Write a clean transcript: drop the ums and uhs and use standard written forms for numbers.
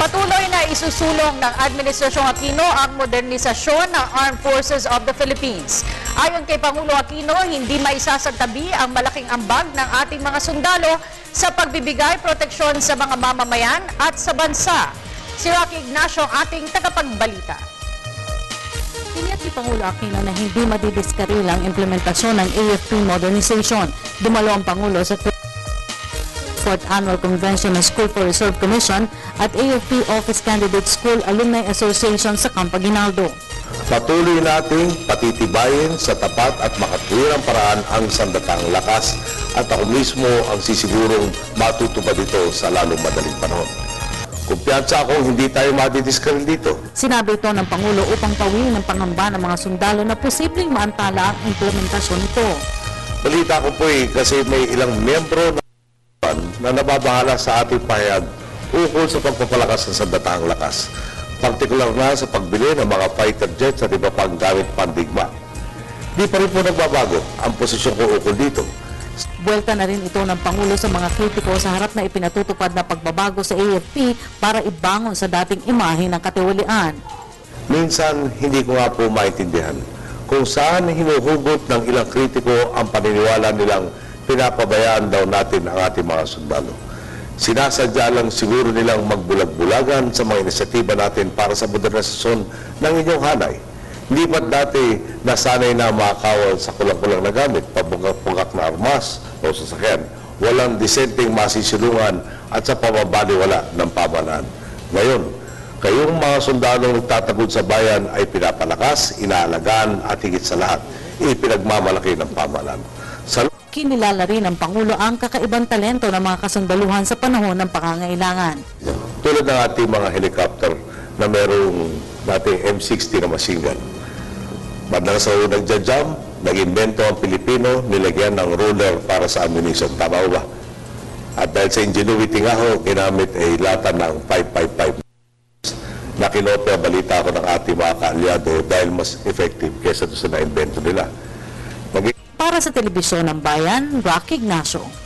Patuloy na isusulong ng Administrasyong Aquino ang modernisasyon ng Armed Forces of the Philippines. Ayon kay Pangulo Aquino, hindi maisasagtabi ang malaking ambag ng ating mga sundalo sa pagbibigay proteksyon sa mga mamamayan at sa bansa. Si Rocky Ignacio ang ating tagapagbalita. Tiniyak ni Pangulo Aquino na hindi madidiskaril ang implementasyon ng AFP modernization. Dumalo ang Pangulo sa 4th Annual Convention ng School for Reserve Commission at AFP Office Candidate School Alumni Association sa Camp Aguinaldo. Patuloy nating patitibayin sa tapat at makatwirang paraan ang sandatang lakas at ako mismo ang sisigurong matutupad ito sa lalong madaling panahon. Kumpiyansa akong hindi tayo madidiskaril dito. Sinabi ito ng Pangulo upang pawin ng pangamba ng mga sundalo na posibleng maantala ang implementasyon nito. Balita ko po kasi may ilang miyembro na nababahala sa ating pahayag ukol sa pagpapalakas ng sandatang lakas, partikular na sa pagbili ng mga fighter jets at iba pang gamit pandigma. Di pa rin po nagbabago ang posisyon ko ukol dito. Buwelta na rin ito ng Pangulo sa mga kritiko sa harap na ipinatutupad na pagbabago sa AFP para ibangon sa dating imahe ng katiwalian. Minsan hindi ko nga po maintindihan kung saan hinuhugot ng ilang kritiko ang paniniwala nilang pinapabayaan daw natin ang ating mga sundalo. Sinasadya lang siguro nilang magbulag-bulagan sa mga inisyatiba natin para sa modernisasyon ng inyong hanay. Hindi ba't dati nasanay na makakawal sa kulang-kulang na gamit, pabugak-bugak na armas o sasakyan, walang disenteng masisilungan at sa pamabaliwala ng pamahalaan. Ngayon, kayong mga sundalong nagtatagod sa bayan ay pinapalakas, inaalagaan at higit sa lahat, ipinagmamalaki ng pamahalaan. Kinilala rin ng Pangulo ang kakaibang talento ng mga kasundaluhan sa panahon ng pangangailangan. Tulad ng ating mga helicopter na mayroong dating M60 na machine gun. Madalas sa nagja-jam, nag-invento ang Pilipino, nilagyan ng roller para sa ammunition. Tama ba? At dahil sa ingenuity nga ho, ginamit ay lata ng 555 na kinopya balita ko ng ating mga kaalyado dahil mas effective kaysa sa na-invento nila. Para sa Telebisyon ng Bayan, Rocky Ignacio.